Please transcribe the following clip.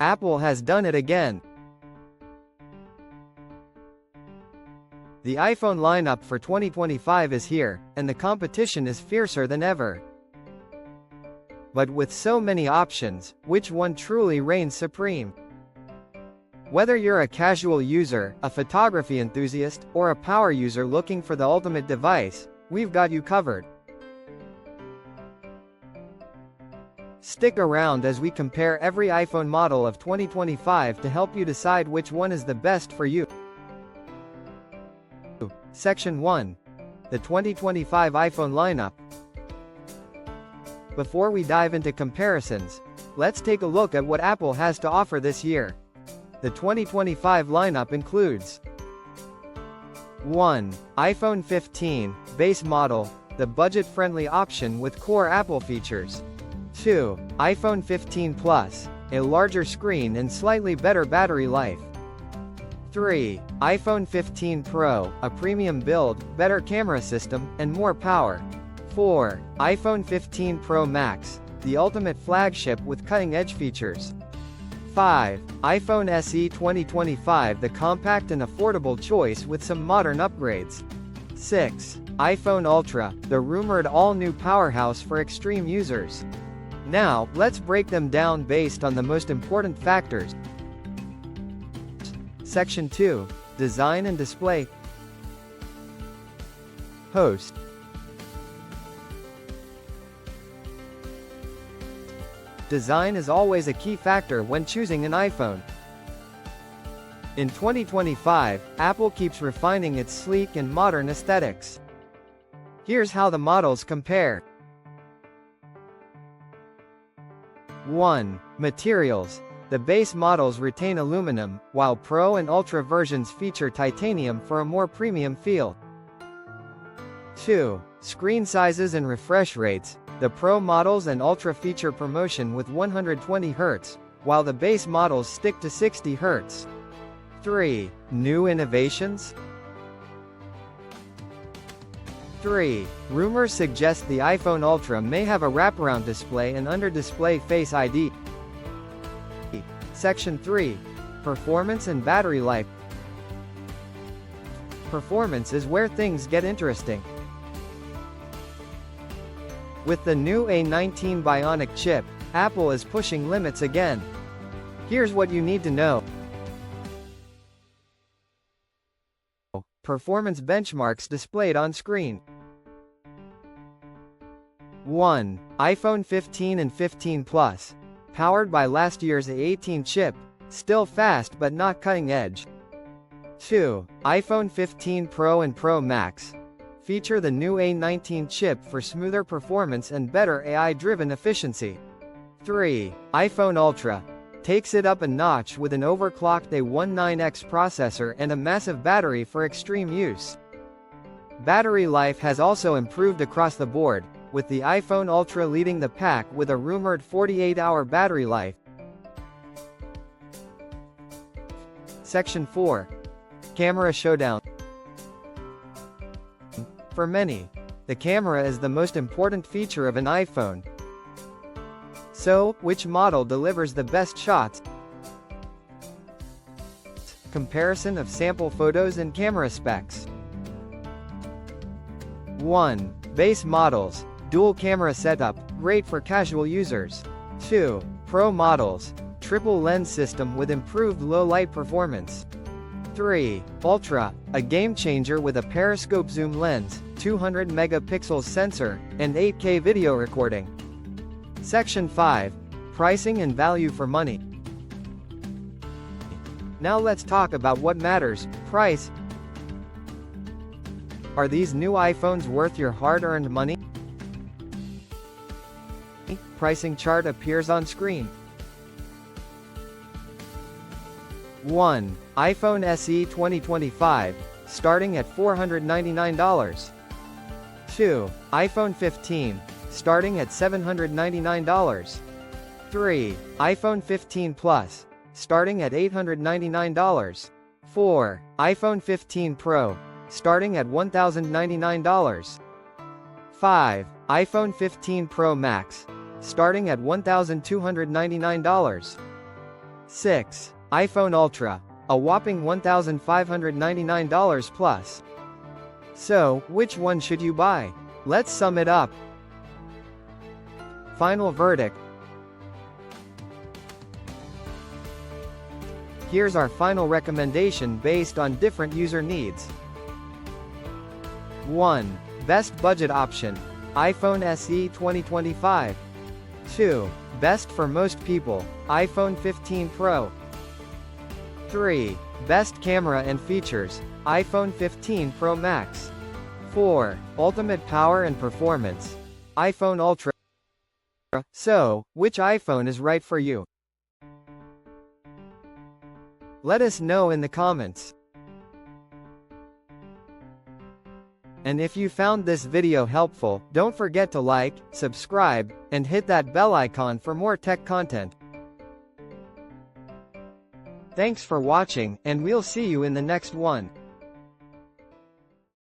Apple has done it again. The iPhone lineup for 2025 is here, and the competition is fiercer than ever. But with so many options, which one truly reigns supreme? Whether you're a casual user, a photography enthusiast, or a power user looking for the ultimate device, we've got you covered. Stick around as we compare every iPhone model of 2025 to help you decide which one is the best for you. Section 1. The 2025 iPhone lineup. Before we dive into comparisons, let's take a look at what Apple has to offer this year. The 2025 lineup includes 1. iPhone 15, base model, the budget-friendly option with core Apple features. 2. iPhone 15 Plus, a larger screen and slightly better battery life. 3. iPhone 15 Pro, a premium build, better camera system, and more power. 4. iPhone 15 Pro Max, the ultimate flagship with cutting-edge features. 5. iPhone SE 2025, the compact and affordable choice with some modern upgrades. 6. iPhone Ultra, the rumored all-new powerhouse for extreme users. Now, let's break them down based on the most important factors. Section 2. Design and display. Host. Design is always a key factor when choosing an iPhone. In 2025, Apple keeps refining its sleek and modern aesthetics. Here's how the models compare. 1. Materials. The base models retain aluminum, while Pro and Ultra versions feature titanium for a more premium feel. 2. Screen sizes and refresh rates. The Pro models and Ultra feature promotion with 120 Hz, while the base models stick to 60 Hz. 3. New innovations. 3. Rumors suggest the iPhone Ultra may have a wraparound display and under-display Face ID. Section 3. Performance and battery life. Performance is where things get interesting. With the new A19 Bionic chip, Apple is pushing limits again. Here's what you need to know. Performance benchmarks displayed on screen. 1. iPhone 15 and 15 Plus. Powered by last year's A18 chip, still fast but not cutting edge. 2. iPhone 15 Pro and Pro Max. Feature the new A19 chip for smoother performance and better AI-driven efficiency. 3. iPhone Ultra. Takes it up a notch with an overclocked A19X processor and a massive battery for extreme use. Battery life has also improved across the board, with the iPhone Ultra leading the pack with a rumored 48-hour battery life. Section 4. Camera showdown. For many, the camera is the most important feature of an iPhone. So, which model delivers the best shots? Comparison of sample photos and camera specs. 1. Base models. Dual camera setup, great for casual users. 2. Pro models. Triple lens system with improved low-light performance. 3. Ultra, a game-changer with a periscope zoom lens, 200 megapixels sensor, and 8K video recording. Section 5. Pricing and value for money. Now let's talk about what matters, price. Are these new iPhones worth your hard-earned money? Pricing chart appears on screen. 1. iPhone SE 2025, starting at $499. 2. iPhone 15, starting at $799. 3. iPhone 15 Plus, starting at $899. 4. iPhone 15 Pro, starting at $1,099. 5. iPhone 15 Pro Max, starting at $1,299. 6. iPhone Ultra, a whopping $1,599 plus. So, which one should you buy? Let's sum it up. Final verdict. Here's our final recommendation based on different user needs. 1. Best budget option. iPhone SE 2025. 2. Best for most people. iPhone 15 Pro. 3. Best camera and features. iPhone 15 Pro Max. 4. Ultimate power and performance. iPhone Ultra. So, which iPhone is right for you? Let us know in the comments. And if you found this video helpful, don't forget to like, subscribe, and hit that bell icon for more tech content. Thanks for watching, and we'll see you in the next one.